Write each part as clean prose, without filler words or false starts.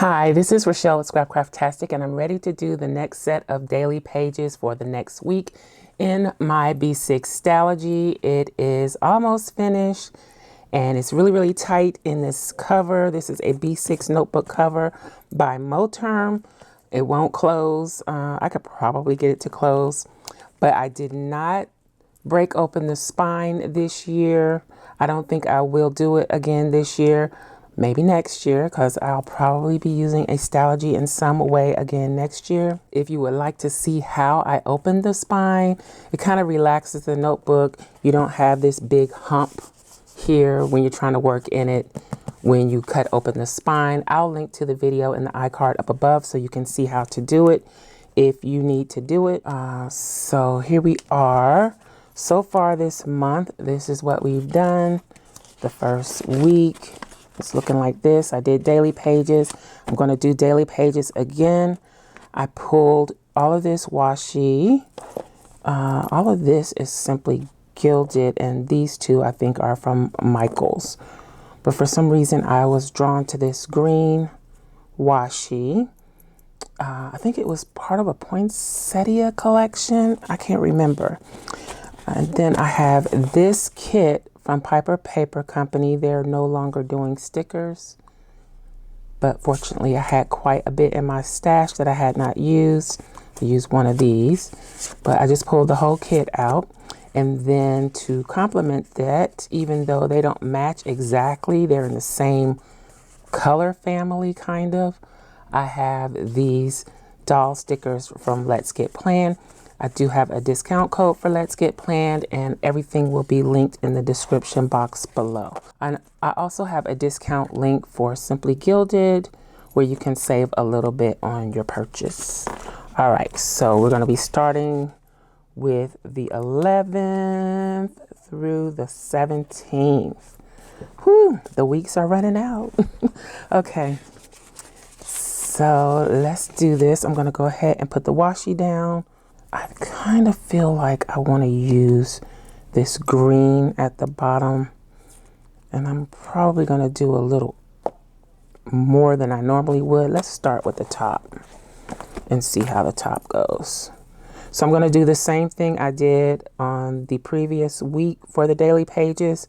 Hi, this is Rachelle with Scrapcraftastic, and I'm ready to do the next set of daily pages for the next week in my B6 Stalogy. It is almost finished, and it's really tight in this cover. This is a B6 notebook cover by Moterm. It won't close. I could probably get it to close, but I did not break open the spine this year. I don't think I will do it again this year. Maybe next year, because I'll probably be using a Stalogy in some way again next year. If you would like to see how I open the spine, it kind of relaxes the notebook. You don't have this big hump here when you're trying to work in it when you cut open the spine. I'll link to the video in the iCard up above so you can see how to do it if you need to do it. So here we are. So far this month, this is what we've done. The first week, it's looking like this. I did daily pages. I'm going to do daily pages again. I pulled all of this washi. All of this is simply gilded, and these two I think are from Michael's. But for some reason, I was drawn to this green washi. I think it was part of a poinsettia collection. I can't remember. And then I have this kit from Piper Paper Company. They're no longer doing stickers, but fortunately I had quite a bit in my stash that I had not used. I used one of these, but I just pulled the whole kit out. And then to complement that, even though they don't match exactly, they're in the same color family kind of, I have these doll stickers from Let's Get Planned. I do have a discount code for Let's Get Planned, and everything will be linked in the description box below. And I also have a discount link for Simply Gilded, where you can save a little bit on your purchase. All right, so we're going to be starting with the 11th through the 17th. Whew, the weeks are running out. Okay, so let's do this. I'm going to go ahead and put the washi down. I kind of feel like I want to use this green at the bottom, and I'm probably going to do a little more than I normally would. Let's start with the top and see how the top goes. So I'm going to do the same thing I did on the previous week for the daily pages.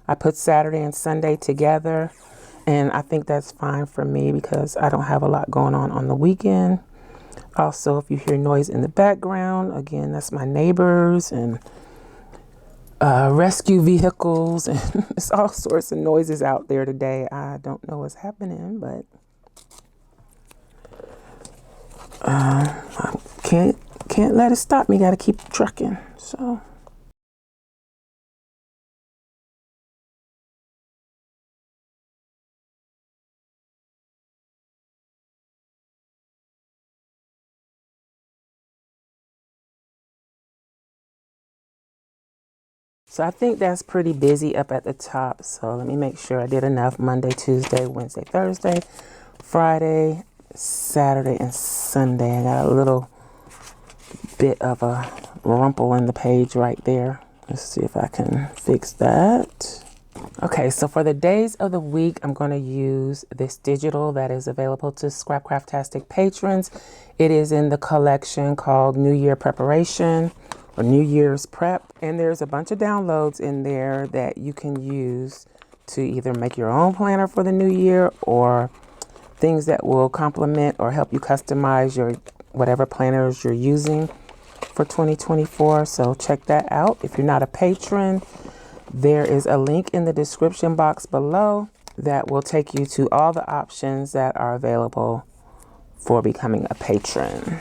I put Saturday and Sunday together, and I think that's fine for me because I don't have a lot going on the weekend. Also, if you hear noise in the background, again, that's my neighbors and rescue vehicles, and it's all sorts of noises out there today. I don't know what's happening, but I can't let it stop me. Got to keep trucking. So I think that's pretty busy up at the top. So let me make sure I did enough. Monday, Tuesday, Wednesday, Thursday, Friday, Saturday, and Sunday. I got a little bit of a rumple in the page right there. Let's see if I can fix that. Okay, so for the days of the week, I'm going to use this digital that is available to Scrapcraftastic patrons. It is in the collection called New Year Preparation or New Year's Prep. And there's a bunch of downloads in there that you can use to either make your own planner for the new year or things that will complement or help you customize your whatever planners you're using for 2024. So check that out. If you're not a patron, there is a link in the description box below that will take you to all the options that are available for becoming a patron.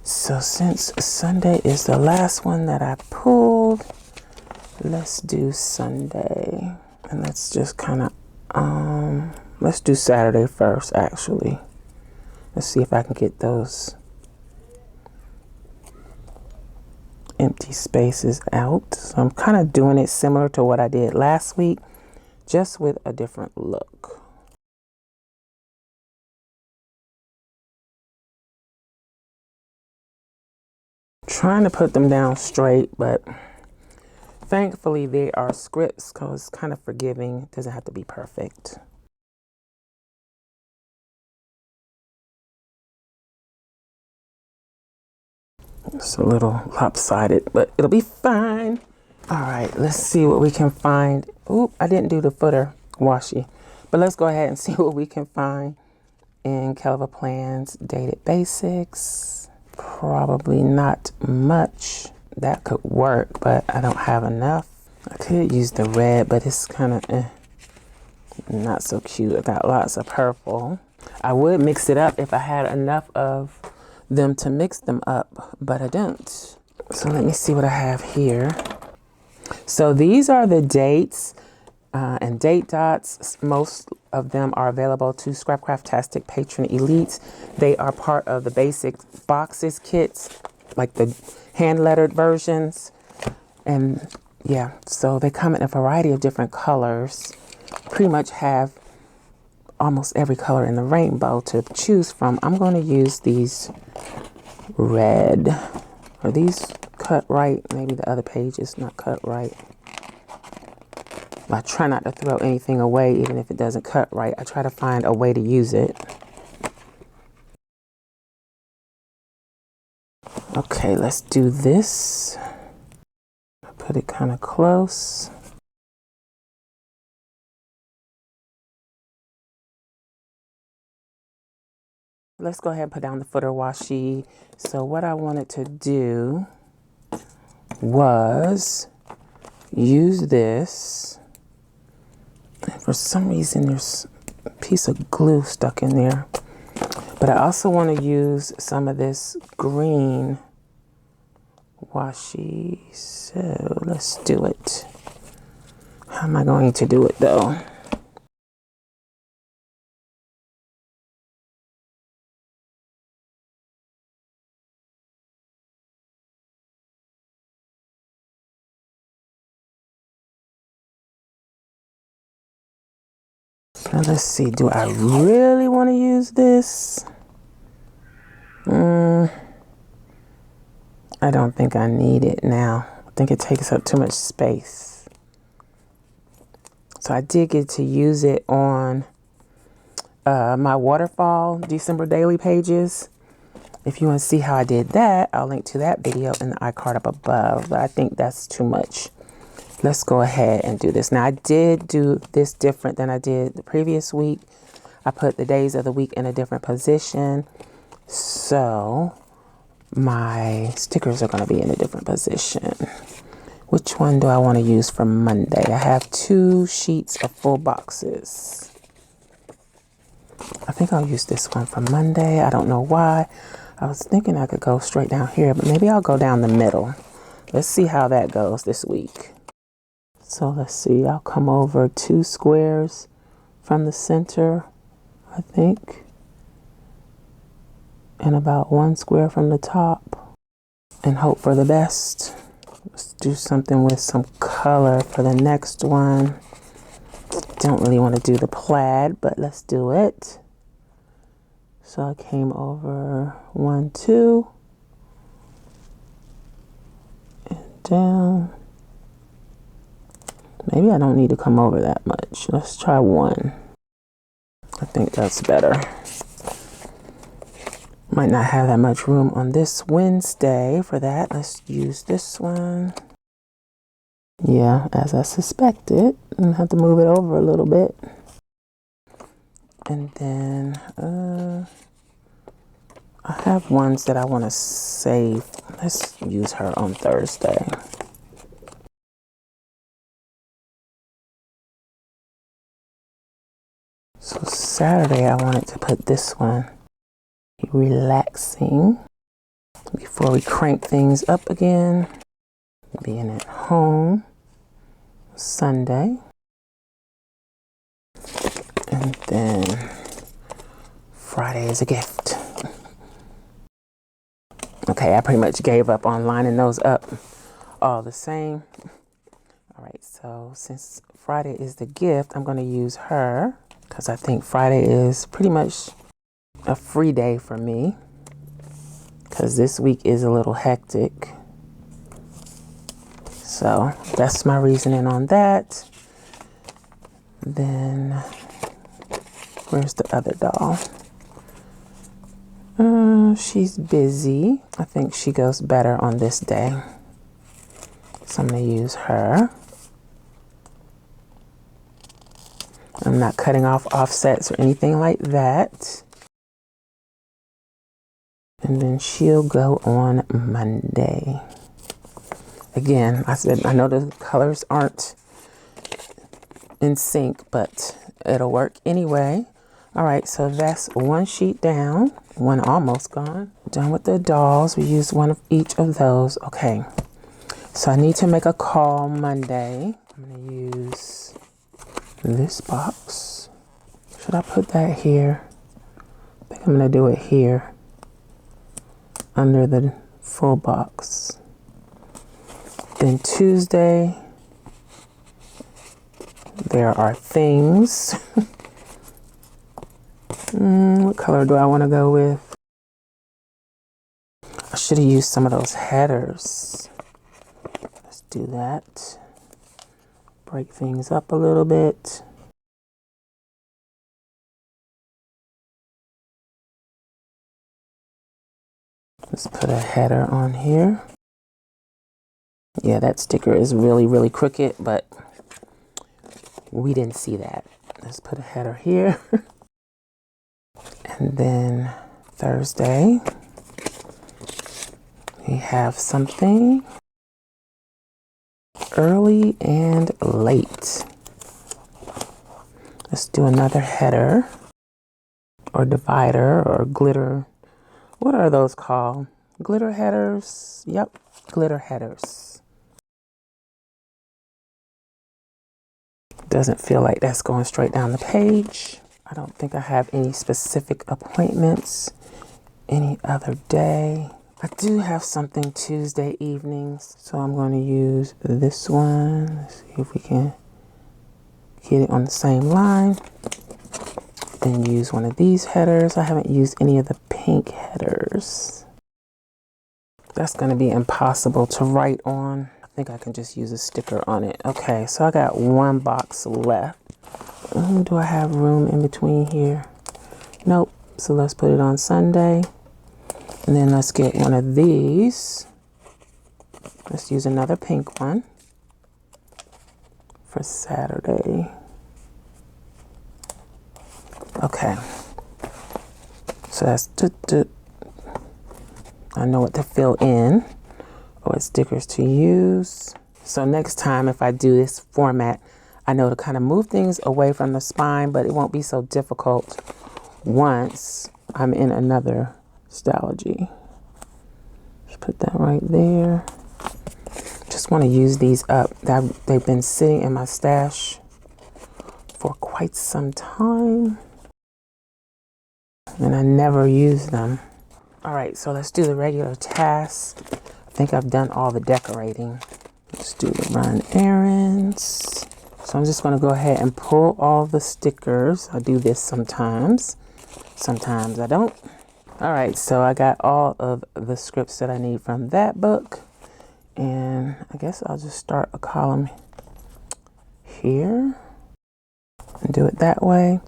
So since Sunday is the last one that I pulled, let's do Sunday. And let's just kind of, let's do Saturday first, actually. Let's see if I can get those empty spaces out. So I'm kind of doing it similar to what I did last week, just with a different look. Trying to put them down straight, but Thankfully, they are scripts because it's kind of forgiving. It doesn't have to be perfect. It's a little lopsided, but it'll be fine. All right, let's see what we can find. Oop, I didn't do the footer washi, but let's go ahead and see what we can find in CHELA Plan's Dated Basics. Probably not much. That could work, but I don't have enough. I could use the red, but it's kind of not so cute. I got lots of purple. I would mix it up if I had enough of them to mix them up, but I don't. So let me see what I have here. So these are the dates and date dots. Most of them are available to Scrapcraftastic Patron Elites. They are part of the basic boxes kits, like the hand lettered versions. And yeah, so they come in a variety of different colors. Pretty much have almost every color in the rainbow to choose from. I'm going to use these red. Are these cut right? Maybe the other page is not cut right. I try not to throw anything away, even if it doesn't cut right. I try to find a way to use it. Okay, let's do this. Put it kind of close. Let's go ahead and put down the footer washi. So what I wanted to do was use this. For some reason, there's a piece of glue stuck in there. But I also want to use some of this green washi. So let's do it. How am I going to do it though? Now let's see, do I really want to use this? I don't think I need it now. I think it takes up too much space. So I did get to use it on my waterfall December daily pages. If you want to see how I did that, I'll link to that video in the iCard up above. But I think that's too much. Let's go ahead and do this. Now, I did do this different than I did the previous week. I put the days of the week in a different position. So my stickers are going to be in a different position. Which one do I want to use for Monday? I have 2 sheets of full boxes. I think I'll use this one for Monday. I don't know why. I was thinking I could go straight down here, but maybe I'll go down the middle. Let's see how that goes this week. So let's see, I'll come over 2 squares from the center, I think, and about 1 square from the top, and hope for the best. Let's do something with some color for the next one. Don't really want to do the plaid, but let's do it. So I came over 1, 2, and down. Maybe I don't need to come over that much. Let's try 1. I think that's better. Might not have that much room on this Wednesday for that. Let's use this one. Yeah, as I suspected. I have to move it over a little bit. And then I have ones that I want to save. Let's use her on Thursday. So Saturday, I wanted to put this one, relaxing, before we crank things up again. Being at home, Sunday. And then Friday is a gift. Okay, I pretty much gave up on lining those up all the same. All right, so since Friday is the gift, I'm going to use her. Because I think Friday is pretty much a free day for me. Because this week is a little hectic. So that's my reasoning on that. Then where's the other doll? She's busy. I think she goes better on this day. So I'm gonna use her. I'm not cutting off offsets or anything like that. And then she'll go on Monday. Again, I said, I know the colors aren't in sync, but it'll work anyway. All right, so that's one sheet down, one almost gone. Done with the dolls. We used one of each of those. Okay, so I need to make a call Monday. I'm gonna use this box. Should I put that here? I think I'm gonna do it here under the full box. Then Tuesday, there are things. What color do I want to go with? I should have used some of those headers. Let's do that. Break things up a little bit. Let's put a header on here. Yeah, that sticker is really, really crooked, but we didn't see that. Let's put a header here. And then Thursday, we have something early and late. Let's do another header or divider or glitter. What are those called? Glitter headers? Yep, glitter headers. Doesn't feel like that's going straight down the page. I don't think I have any specific appointments any other day. I do have something Tuesday evenings, so I'm going to use this one. Let's see if we can get it on the same line. Then use one of these headers. I haven't used any of the pink headers. That's going to be impossible to write on. I think I can just use a sticker on it. Okay, so I got one box left. Do I have room in between here? Nope. So let's put it on Sunday. And then let's get one of these. Let's use another pink one for Saturday. Okay. So that's I know what to fill in or what stickers to use. So next time if I do this format, I know to kind of move things away from the spine, but it won't be so difficult once I'm in another Stalogy. Just put that right there. Just want to use these up. They've been sitting in my stash for quite some time, and I never use them. All right, so let's do the regular tasks. I think I've done all the decorating. Let's do the run errands. So I'm just going to go ahead and pull all the stickers. I do this sometimes. Sometimes I don't. All right, so I got all of the scripts that I need from that book. And I guess I'll just start a column here and do it that way.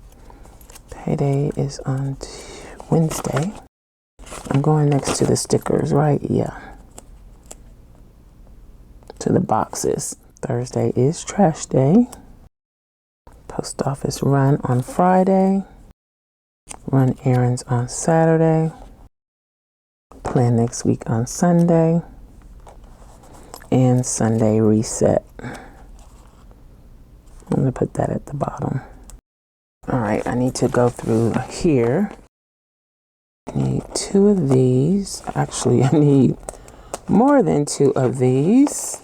Payday is on Wednesday. I'm going next to the stickers, right? Yeah. To the boxes. Thursday is trash day. Post office run on Friday. Run errands on Saturday. Plan next week on Sunday. And Sunday reset. I'm going to put that at the bottom. All right, I need to go through here. I need 2 of these. Actually, I need more than 2 of these.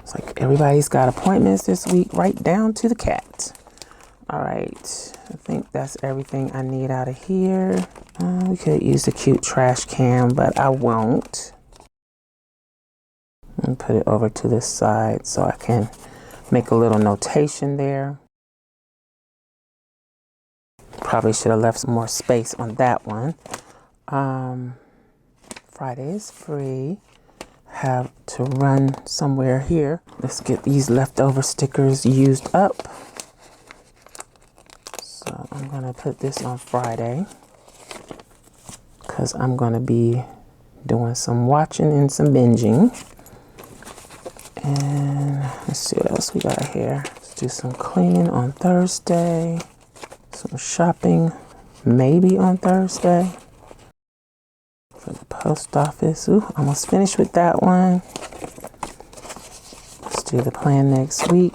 It's like everybody's got appointments this week, right down to the cat. All right, I think that's everything I need out of here. We could use the cute trash can, but I won't. And put it over to this side so I can make a little notation there. Probably should have left some more space on that one. Friday is free. have to run somewhere here. Let's get these leftover stickers used up. So I'm gonna put this on Friday because I'm gonna be doing some watching and some binging. And let's see what else we got here. Let's do some cleaning on Thursday, some shopping maybe on Thursday for the post office. Ooh, almost finished with that one. Let's do the plan next week.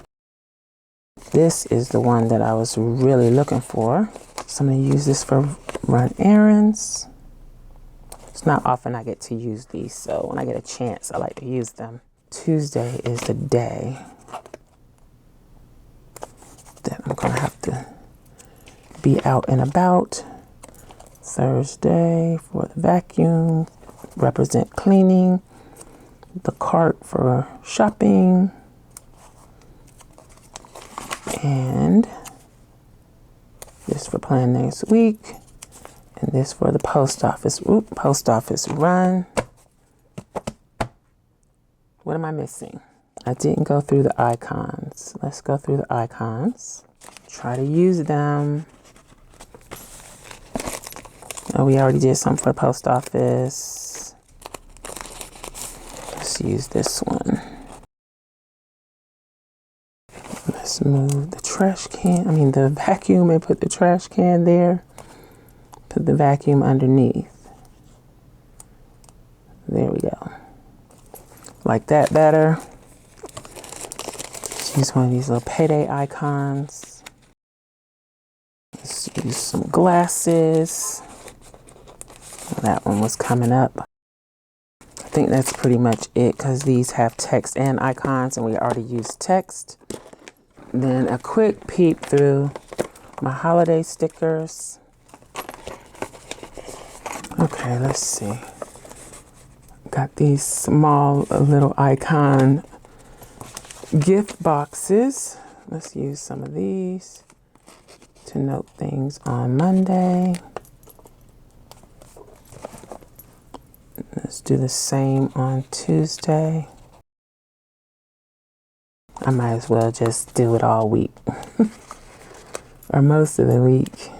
This is the one that I was really looking for. So I'm gonna use this for run errands. It's not often I get to use these, so when I get a chance, I like to use them. Tuesday is the day that I'm gonna have to be out and about. Thursday for the vacuum, represent cleaning, the cart for shopping, and this for plan next week, and this for the post office. Oop, post office run. What am I missing? I didn't go through the icons. Let's go through the icons. Try to use them. Oh, we already did something for the post office. Let's use this one. Let's move the trash can, the vacuum, and put the trash can there. Put the vacuum underneath. There we go. Like that better. Let's use one of these little payday icons. Let's use some glasses. That one was coming up. I think that's pretty much it because these have text and icons and we already used text. Then a quick peep through my holiday stickers. Okay, let's see. Got these small little icon gift boxes. Let's use some of these to note things on Monday. Let's do the same on Tuesday. I might as well just do it all week or most of the week.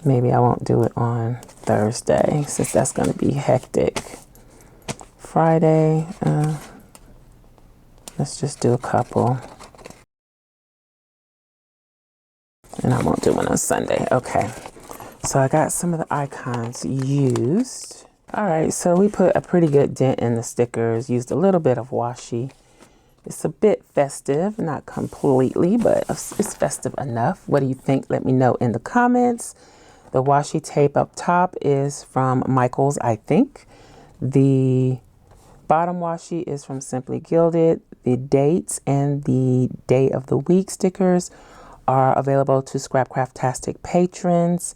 Maybe I won't do it on Thursday since that's going to be hectic. Friday, let's just do a couple. And I won't do one on Sunday. Okay. So I got some of the icons used. All right, so we put a pretty good dent in the stickers, used a little bit of washi. It's a bit festive, not completely, but it's festive enough. What do you think? Let me know in the comments. The washi tape up top is from Michael's, I think. The bottom washi is from Simply Gilded. The dates and the day of the week stickers are available to Scrapcraftastic patrons.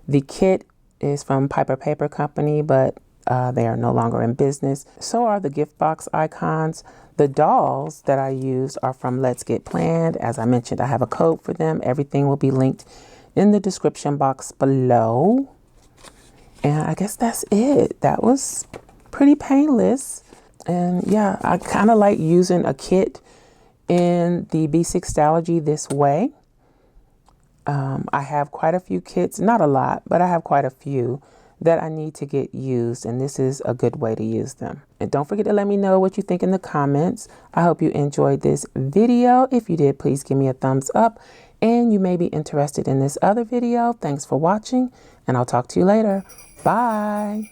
The kit is from Piper Paper Company, but they are no longer in business. So are the gift box icons. The dolls that I used are from Let's Get Planned. As I mentioned, I have a code for them. Everything will be linked in the description box below. And I guess that's it. That was pretty painless. And yeah, I kind of like using a kit in the B6 Stalogy this way. I have quite a few kits, not a lot, but I have quite a few that I need to get used, and this is a good way to use them. And don't forget to let me know what you think in the comments. I hope you enjoyed this video. If you did, please give me a thumbs up, and you may be interested in this other video. Thanks for watching, and I'll talk to you later. Bye.